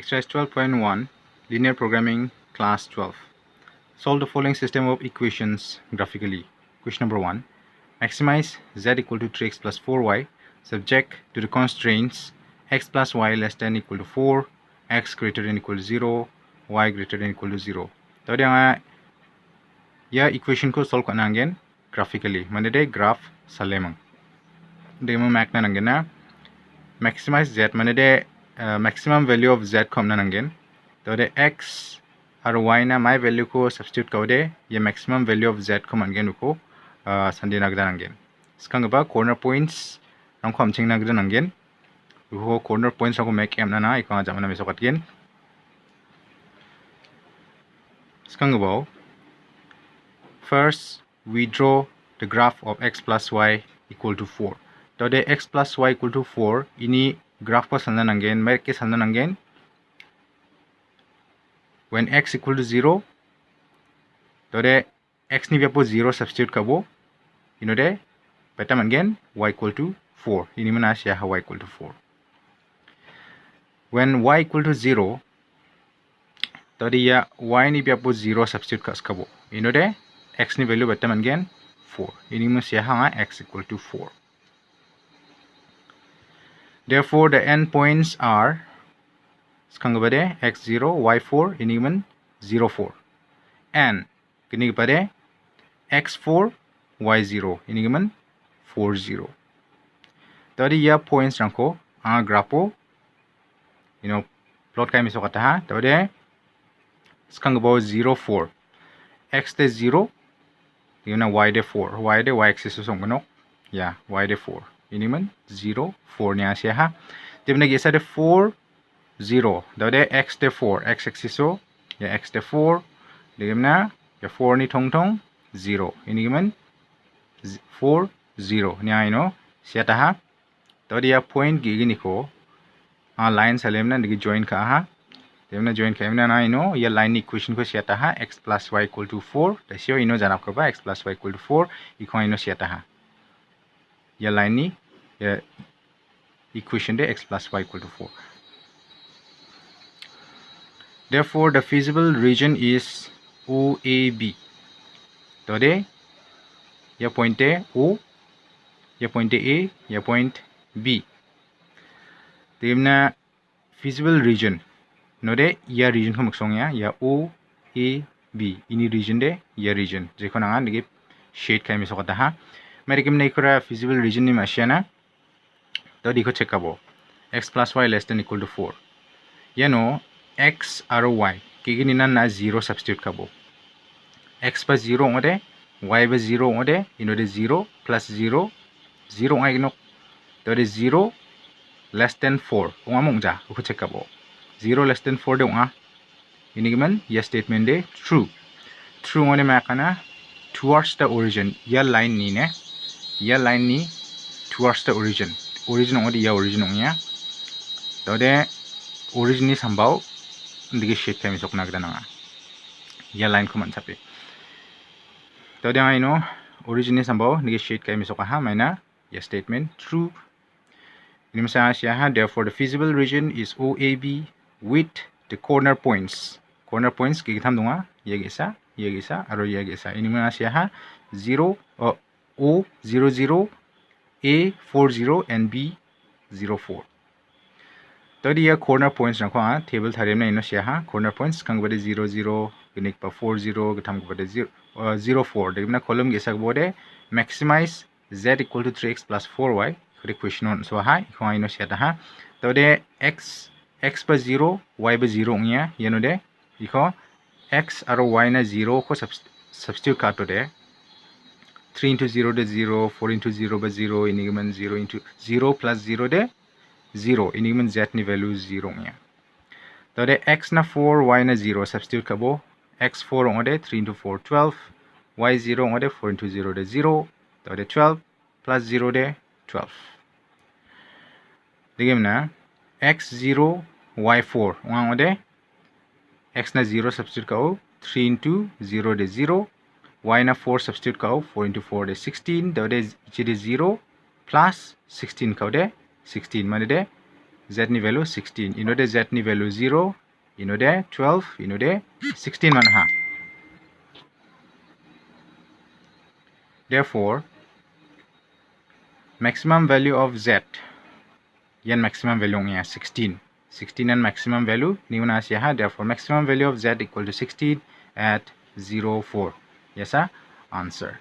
Exercise 12.1 Linear Programming Class 12. Solve the following system of equations graphically. Question number 1. Maximize z equal to 3x plus 4y subject to the constraints x plus y less than equal to 4, x greater than equal to 0, y greater than equal to 0. Tadi ang ya equation ko solve करना again graphically. Mana de graph salemang. Demo mak na nangen na maximize z mana de maximum value of z ko na nangen. Tadi x और y ना my value को substitute करो ये maximum value of z को मंगेन उको संदे नगदा नंगेन इसका गबा corner points नंको हम चिंग नगदा नंगेन उको corner points नंको make एम ना इको आजा मना मिसो कटगेन इसका गबा first we draw the graph of x plus y equal to 4 तो दे x plus y equal to 4 इनी graph को संदे नंगेन मैं के संदे नंगेन when x equal to 0 तो दे x ni बियापो 0 substitute कबो इनो दे betam again y equal to 4 ini mana sia y equal to 4 when y equal to 0 तो दे या y ni बियापो 0 substitute कबो इनो दे x ni value betam again 4 ini mana sia x equal to 4 therefore the endpoints are sekarang kepada x0 y4 ini men 04 and kini kepada x4 y0 ini men 40 tadi ya points rangko grapho plot kami so kata ha tadi sekarang kepada 04 x de 0 ini y de 4 y de y axis so ngono ya y de 4 ini men 04 ni asia ha tibna gisa de 4 0 dode x de 4 x axis so ya x de 4 digimna ya 4 ni thong thong 0 ini gimen 4 0 ni aino siata ha dode ya point gi gini ko line salemna digi join ka ha demna join ka emna na ino ya line equation ko siata ha x plus y equal to 4 da sio ino janap ka ba x plus y equal to 4 iko ino siata ha ya line ni ya equation de x plus y equal to 4. Therefore, the feasible region is OAB. Today, ya point A O, ya point A, ya point B. Dimna feasible region. Node ya region ko maksong ya O A B. Ini region de ya region. Jeko nangan digi shade kami so kata ha. Mari kim naikura feasible region ni masyana. Tadi ko check kabo. X plus y less than equal to 4. Ya no. X और y किगनी ना 0 substitute कबो x पर 0 ओंडे y पर 0 ओंडे इनोडे 0 plus 0 0 I know तो दे 0 less than 4 ओंगा मोंजा उको check कबो 0 less than 4 दे ओंगा इनिगमन ये statement दे true ओंडे मैं कना towards the origin ये line नी ने ये line knee towards the origin ओंडे ये origin ओंगा तो दे origin नी संभाव digi sheet kami sok nagda nga ya line ko man sapi to dia ino origin ni sambaw digi sheet kami sok ha maina ya statement true ini masa siya ha therefore the feasible region is OAB with the corner points kigitham dunga yagisa aro yagisa ini masa siya ha 0 O 00 A 40 and B 04 tadi ya corner points na ko table tharem na ino siya ha corner points kang bade 00 ginik pa 40 gatham ko bade 04 digna column gesa bode maximize z equal to 3x plus 4y kore question on so ha ko ino siya ha tode x pa 0 y ba 0 ngya yeno de iko x aro y na 0 ko substitute ka to de 3 into 0 de 0 4 into 0 ba 0 inigiman 0 into 0 plus 0 de 0 ini men z ni value 0 nya to de x na 4 y na 0 substitute kabo x4 ode 3 into 4 12 y0 ode 4 into 0 de 0 to de 12 plus 0 de 12 digam na x0 y4 ode x na 0 substitute kabo 3 into 0 de 0 y na 4 substitute kabo 4 into 4 de 16 to de 0 plus 16 kabo de 16 माने दे z ni value 16 inode z ni value 0 inode 12 inode 16 man ha. Therefore maximum value of z yan maximum value ngya 16 and maximum value ni una siya ha. Therefore maximum value of z equal to 16 at 0 4. Yes, answer.